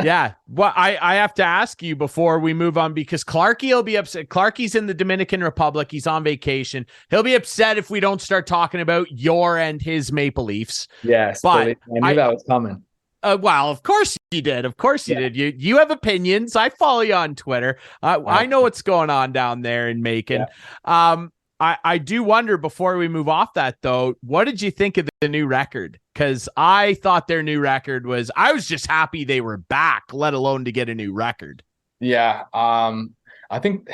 Yeah. Well, I have to ask you before we move on, because Clarky will be upset. Clarky's in the Dominican Republic. He's on vacation. He'll be upset if we don't start talking about your and his Maple Leafs. Yes, but I knew that was coming. Well, of course you did. Of course you did. You have opinions. I follow you on Twitter. I know what's going on down there in Macon. Yeah. I do wonder, before we move off that though, what did you think of the new record? Because I thought their new record I was just happy they were back, let alone to get a new record. Yeah. I think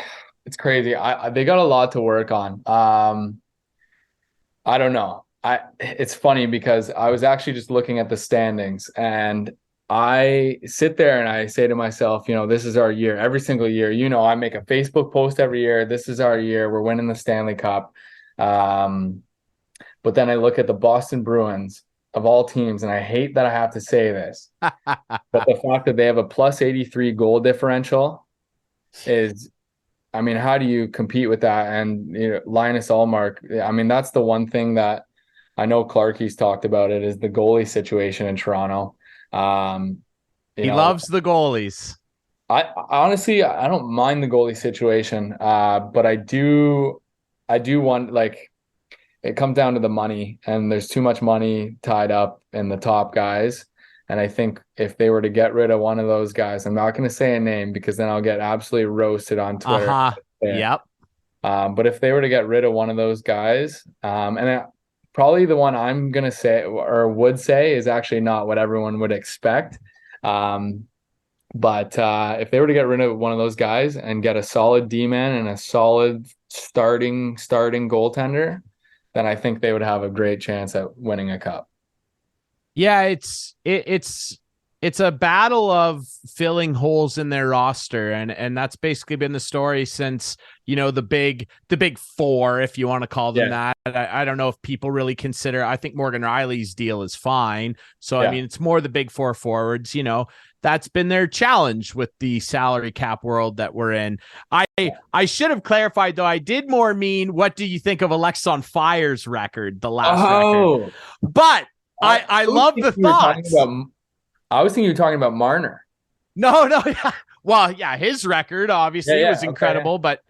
it's crazy. They got a lot to work on. I don't know. It's funny because I was actually just looking at the standings, and I sit there and I say to myself, this is our year. Every single year, I make a Facebook post every year. This is our year. We're winning the Stanley Cup. But then I look at the Boston Bruins, of all teams, and I hate that I have to say this, but the fact that they have a plus 83 goal differential is, how do you compete with that? And Linus Ullmark, that's the one thing that I know Clarky's talked about it, is the goalie situation in Toronto. He loves the goalies. I honestly, I don't mind the goalie situation, but I do want, it comes down to the money, and there's too much money tied up in the top guys. And I think if they were to get rid of one of those guys, I'm not going to say a name because then I'll get absolutely roasted on Twitter. Yep. But if they were to get rid of one of those guys, probably the one I'm going to say or would say is actually not what everyone would expect. But if they were to get rid of one of those guys and get a solid D-man and a solid starting goaltender, then I think they would have a great chance at winning a cup. Yeah, it's a battle of filling holes in their roster, and that's basically been the story since the big four, if you want to call them that. I don't know if people really consider. I think Morgan Riley's deal is fine. So it's more the big four forwards. That's been their challenge with the salary cap world that we're in. I should have clarified though. I did more mean, what do you think of Alexis on Fire's record, the last record? But I love the thoughts. I was thinking you were talking about Marner. No. Yeah. Well, yeah, his record obviously was incredible, but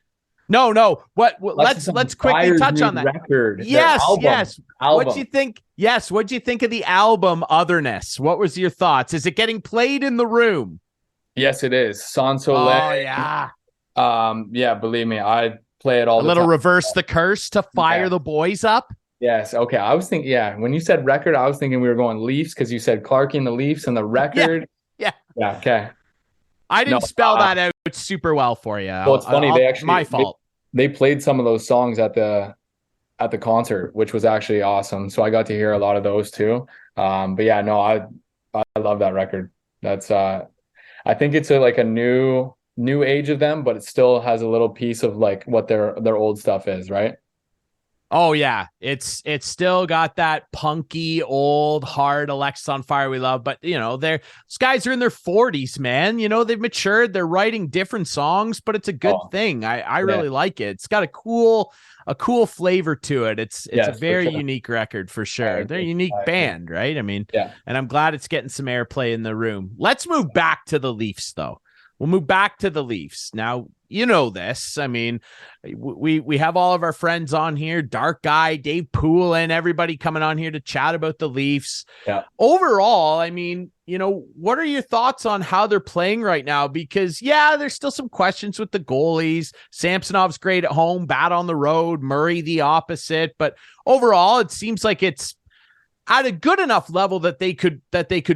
no. Let's quickly touch on that record. Yes. Album. What'd you think? Yes. What'd you think of the album Otherness? What was your thoughts? Is it getting played in the room? Yes, it is. Sans Soleil. Oh yeah. Yeah, believe me, I play it all the time. A little Reverse the Curse to fire the boys up. Yes. Okay. I was thinking, when you said record, I was thinking we were going Leafs because you said Clarky and the Leafs and the record. Yeah. Okay. I didn't spell that out super well for you. Well, it's funny. They actually, my fault. They played some of those songs at the concert, which was actually awesome. So I got to hear a lot of those too. But yeah, no, I love that record. That's I think it's a new age of them, but it still has a little piece of what their old stuff is, right? Oh yeah, it's still got that punky old hard Alexis on Fire we love, but these guys are in their 40s, man. They've matured. They're writing different songs, but it's a good thing. I really like it. It's got a cool flavor to it. It's a very unique record for sure. They're a unique band, right? And I'm glad it's getting some airplay in the room. Let's move back to the Leafs though. We'll move back to the Leafs. Now, this. We have all of our friends on here, Dark Guy, Dave Poulin, everybody coming on here to chat about the Leafs. Yeah. Overall, what are your thoughts on how they're playing right now? Because, there's still some questions with the goalies. Samsonov's great at home, bad on the road, Murray the opposite. But overall, it seems like it's at a good enough level that they could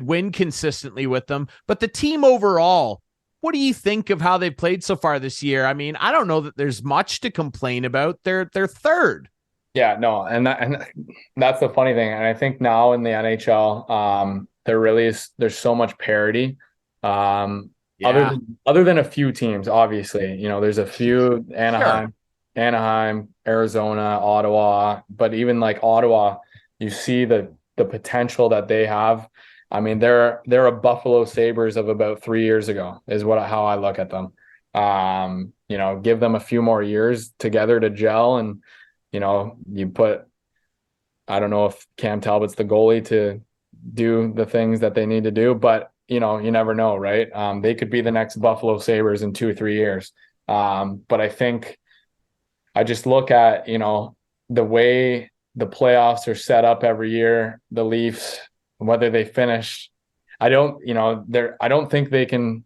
win consistently with them. But the team overall, what do you think of how they've played so far this year? I don't know that there's much to complain about. They're third. Yeah, no, and that's the funny thing. And I think now in the NHL, there really is. There's so much parity. Other than a few teams, obviously, there's a few Anaheim, Arizona, Ottawa, but even Ottawa, you see the potential that they have. They're a Buffalo Sabres of about 3 years ago is how I look at them. Give them a few more years together to gel, and you put I don't know if Cam Talbot's the goalie to do the things that they need to do, but you know, you never know, right? They could be the next Buffalo Sabres in 2 or 3 years. But I think I just look at, you know, the way the playoffs are set up every year, the Leafs, whether they finish, I don't think they can.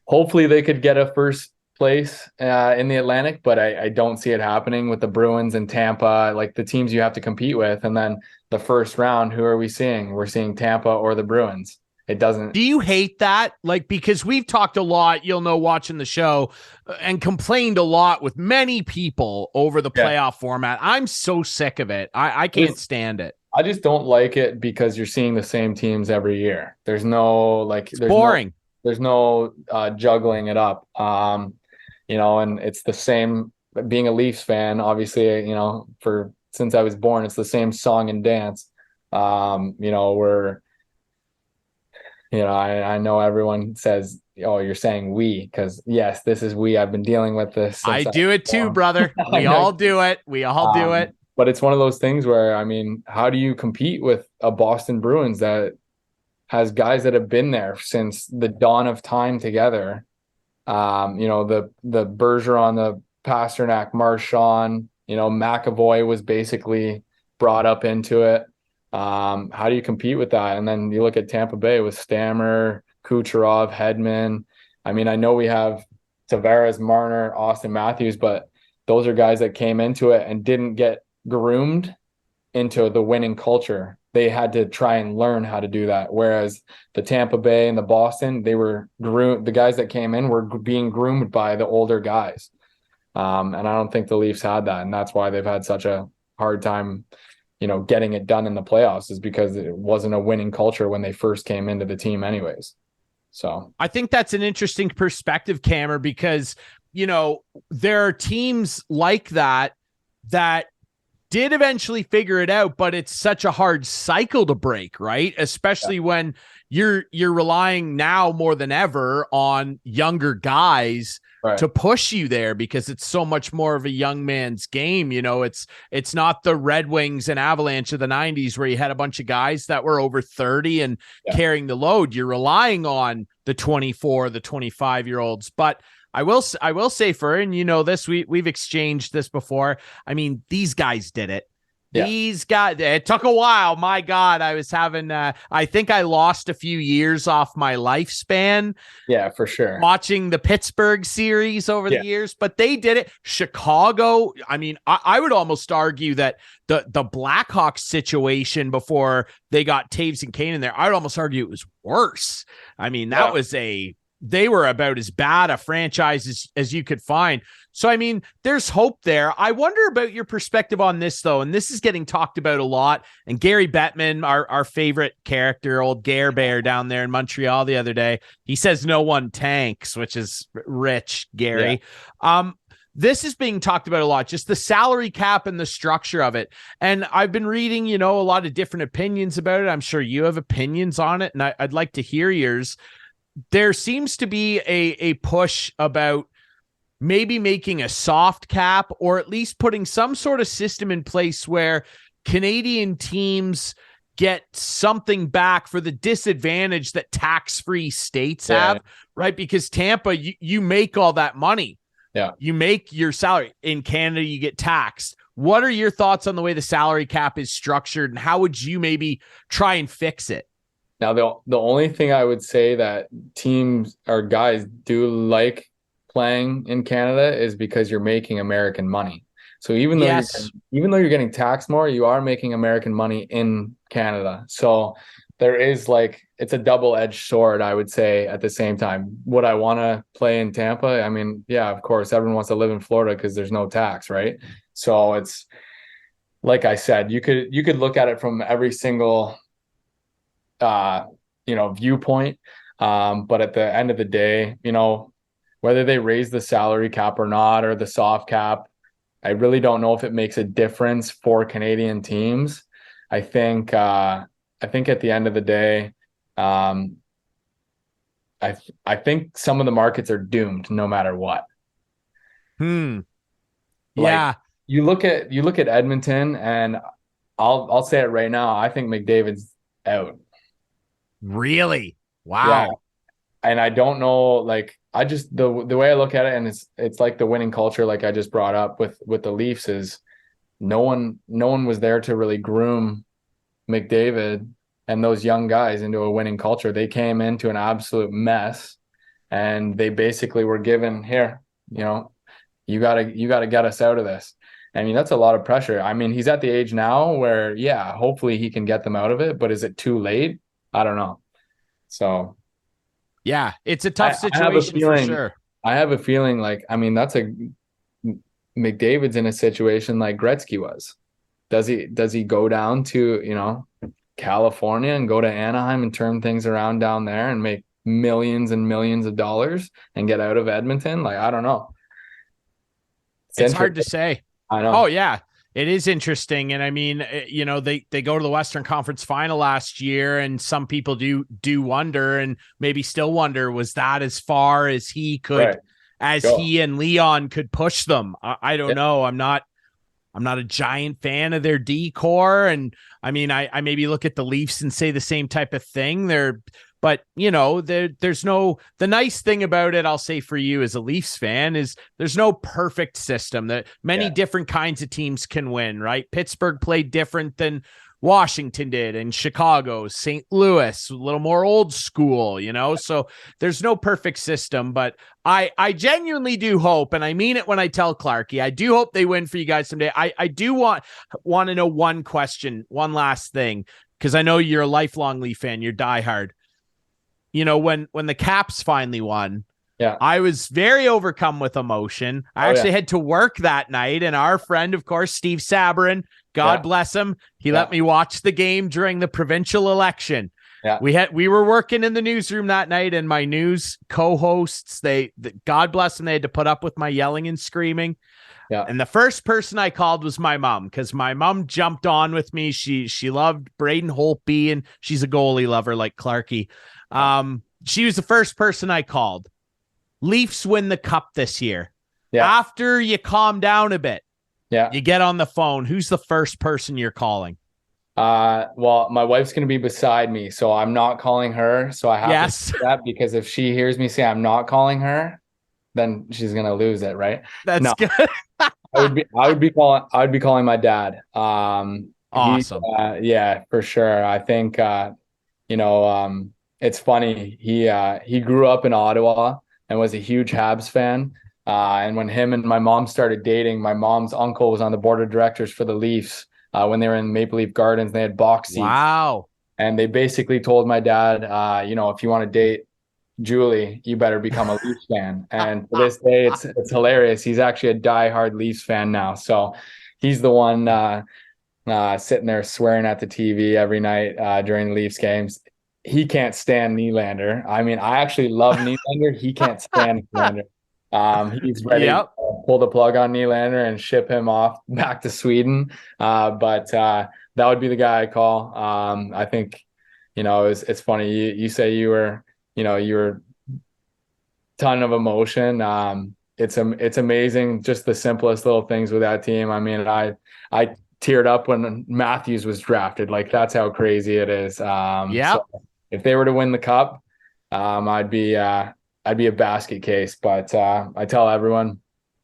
Hopefully they could get a first place in the Atlantic, but I don't see it happening with the Bruins and Tampa, like the teams you have to compete with. And then the first round, who are we seeing? We're seeing Tampa or the Bruins. It doesn't. Do you hate that? Like, because we've talked a lot, you'll know, watching the show, and complained a lot with many people over the playoff format. I'm so sick of it. I can't stand it. I just don't like it because you're seeing the same teams every year. There's no, like, it's boring. There's no juggling it up. You know, and it's the same. Being a Leafs fan, obviously, you know, since I was born, it's the same song and dance. You know, I know everyone says, "Oh, you're saying we," because yes, this is we. I've been dealing with this. I do it too, brother. We all do it. We all do it. But it's one of those things where, I mean, how do you compete with a Boston Bruins that has guys that have been there since the dawn of time together? You know, the Bergeron, the Pasternak, Marchand, you know, McAvoy was basically brought up into it. How do you compete with that? And then you look at Tampa Bay with Stammer, Kucherov, Hedman. I mean, I know we have Tavares, Marner, Austin Matthews, but those are guys that came into it and didn't get groomed into the winning culture. They had to try and learn how to do that. Whereas the Tampa Bay and the Boston, they were groomed. The guys that came in were being groomed by the older guys. And I don't think the Leafs had that. And that's why they've had such a hard time, you know, getting it done in the playoffs, is because it wasn't a winning culture when they first came into the team anyways. So I think that's an interesting perspective, Cameron, because, you know, there are teams like that did eventually figure it out, but it's such a hard cycle to break, right? Especially when you're relying now more than ever on younger guys to push you there, because it's so much more of a young man's game. You know, it's not the Red Wings and Avalanche of the 90s where you had a bunch of guys that were over 30 and carrying the load. You're relying on the 24, the 25-year-olds. But I will say, for, and you know this, we've exchanged this before. I mean, these guys did it. Yeah. These guys, it took a while. My God, I was having, I think I lost a few years off my lifespan. Yeah, for sure. Watching the Pittsburgh series over the years, but they did it. Chicago. I mean, I would almost argue that the Blackhawks situation before they got Taves and Kane in there, I would almost argue it was worse. I mean, that was they were about as bad a franchise as you could find. So, I mean, there's hope there. I wonder about your perspective on this, though, and this is getting talked about a lot. And Gary Bettman, our favorite character, old Gare Bear down there in Montreal the other day, he says no one tanks, which is rich, Gary. Yeah. This is being talked about a lot, just the salary cap and the structure of it. And I've been reading, you know, a lot of different opinions about it. I'm sure you have opinions on it, and I'd like to hear yours. There seems to be a push about maybe making a soft cap, or at least putting some sort of system in place where Canadian teams get something back for the disadvantage that tax-free states have, right? Because Tampa, you make all that money. Yeah. You make your salary. In Canada, you get taxed. What are your thoughts on the way the salary cap is structured, and how would you maybe try and fix it? Now, the only thing I would say that teams or guys do like playing in Canada is because you're making American money. So even though you're getting taxed more, you are making American money in Canada. So there is, like, it's a double-edged sword, I would say. At the same time, would I want to play in Tampa? I mean, yeah, of course, everyone wants to live in Florida because there's no tax, right? So it's, like I said, you could look at it from every single viewpoint. But at the end of the day, you know, whether they raise the salary cap or not, or the soft cap, I really don't know if it makes a difference for Canadian teams. I think at the end of the day, I think some of the markets are doomed no matter what. Yeah. You look at Edmonton, and I'll say it right now. I think McDavid's out. Really? Yeah. Wow. And I don't know, like, I just the way I look at it, and it's like the winning culture, like I just brought up with the Leafs, is no one was there to really groom McDavid and those young guys into a winning culture. They came into an absolute mess, and they basically were given, here, you gotta get us out of this. I mean, that's a lot of pressure. I mean, he's at the age now where, yeah, hopefully he can get them out of it, but is it too late? I don't know. So yeah, it's a tough I have a situation for feeling, sure. I have a feeling like, I mean, McDavid's in a situation like Gretzky was. Does he go down to, California and go to Anaheim and turn things around down there and make millions and millions of dollars and get out of Edmonton? Like, I don't know. It's hard to say. I know. Oh yeah, it is interesting. And I mean, they go to the Western Conference final last year, and some people do wonder, and maybe still wonder, was that as far as he could, he and Leon could push them? I don't know. I'm not a giant fan of their decor. And I mean, I maybe look at the Leafs and say the same type of thing. But there's no, the nice thing about it, I'll say for you as a Leafs fan, is there's no perfect system that many different kinds of teams can win, right? Pittsburgh played different than Washington did, and Chicago, St. Louis, a little more old school, so there's no perfect system. But I genuinely do hope, and I mean it when I tell Clarky, I do hope they win for you guys someday. I do want to know one last thing, because I know you're a lifelong Leaf fan, you're diehard. When the Caps finally won, I was very overcome with emotion. I actually had to work that night, and our friend, of course, Steve Sabourin, God bless him, he let me watch the game during the provincial election. Yeah. We were working in the newsroom that night, and my news co-hosts, God bless them, they had to put up with my yelling and screaming. Yeah. And the first person I called was my mom, because my mom jumped on with me. She loved Braden Holtby, and she's a goalie lover like Clarky. She was the first person I called. Leafs win the cup this year. Yeah. After you calm down a bit, you get on the phone. Who's the first person you're calling? Well, my wife's going to be beside me, so I'm not calling her. So I have to say that, because if she hears me say I'm not calling her, then she's going to lose it, right? That's good. I would be calling my dad. Awesome. Yeah, for sure. I think, it's funny. He grew up in Ottawa and was a huge Habs fan. And when him and my mom started dating, my mom's uncle was on the board of directors for the Leafs when they were in Maple Leaf Gardens. They had box seats. Wow. And they basically told my dad, if you want to date Julie, you better become a Leafs fan. And to this day, it's hilarious. He's actually a diehard Leafs fan now. So he's the one sitting there swearing at the TV every night during the Leafs games. He can't stand Nylander. I mean, I actually love Nylander. He can't stand Nylander. He's ready to pull the plug on Nylander and ship him off back to Sweden. But that would be the guy I call. I think, it's funny. You say you were ton of emotion. It's amazing. Just the simplest little things with that team. I mean, I teared up when Matthews was drafted. Like, that's how crazy it is. So if they were to win the cup, I'd be a basket case. But I tell everyone,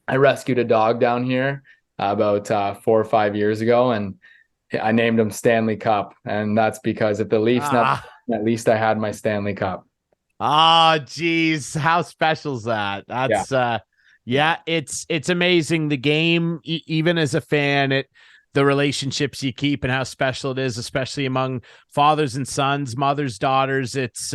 I rescued a dog down here about 4 or 5 years ago, and I named him Stanley Cup. And that's because if the Leafs at least I had my Stanley Cup. Geez, how special is that? That's it's amazing. The game, even as a fan, the relationships you keep and how special it is, especially among fathers and sons, mothers, daughters. It's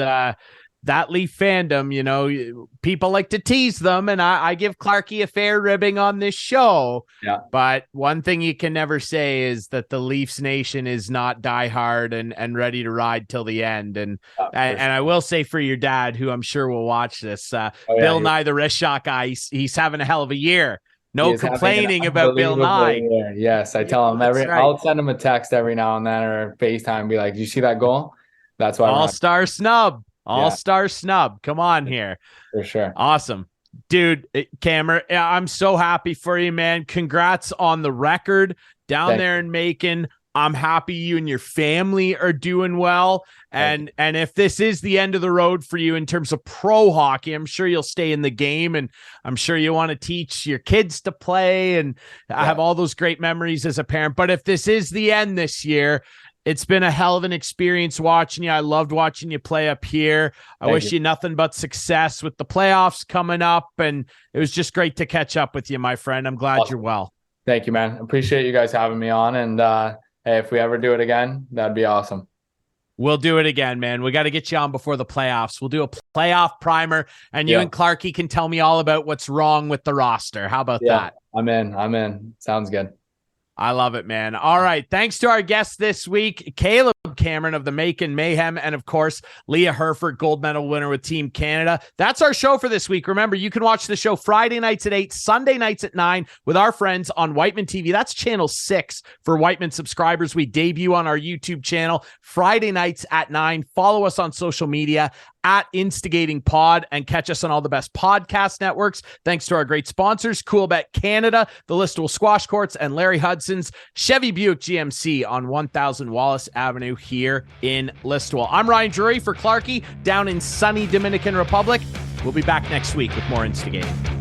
that Leaf fandom, people like to tease them, and I give Clarky a fair ribbing on this show. Yeah. But one thing you can never say is that the Leafs Nation is not diehard and ready to ride till the end. And I will say for your dad, who I'm sure will watch this, Bill Nye, the wrist shot guy, he's having a hell of a year. No complaining about Bill Nye. Yes, I tell him I'll send him a text every now and then, or FaceTime and be like, "Did you see that goal?" That's why All-star snub. All-star snub. Come on here. For sure. Awesome. Dude, Cameron, I'm so happy for you, man. Congrats on the record down there in Macon. I'm happy you and your family are doing well. And if this is the end of the road for you in terms of pro hockey, I'm sure you'll stay in the game, and I'm sure you want to teach your kids to play, and I have all those great memories as a parent. But if this is the end this year, it's been a hell of an experience watching you. I loved watching you play up here. I wish you nothing but success with the playoffs coming up, and it was just great to catch up with you, my friend. I'm glad you're well. Thank you, man. Appreciate you guys having me on, and hey, if we ever do it again, that'd be awesome. We'll do it again, man. We got to get you on before the playoffs. We'll do a playoff primer, and you and Clarky can tell me all about what's wrong with the roster. How about that? I'm in. Sounds good. I love it, man. All right. Thanks to our guests this week, Caleb Cameron of the Macon Mayhem, and of course, Leah Herrfort, gold medal winner with Team Canada. That's our show for this week. Remember, you can watch the show Friday nights at 8, Sunday nights at 9 with our friends on Whiteman TV. That's channel 6 for Whiteman subscribers. We debut on our YouTube channel Friday nights at 9. Follow us on social media at Instigating Pod, and catch us on all the best podcast networks. Thanks to our great sponsors, Coolbet Canada, the Listowel Squash Courts, and Larry Hudson's Chevy Buick GMC on 1000 Wallace Avenue here in Listowel. I'm Ryan Drury for Clarky down in sunny Dominican Republic. We'll be back next week with more Instigating.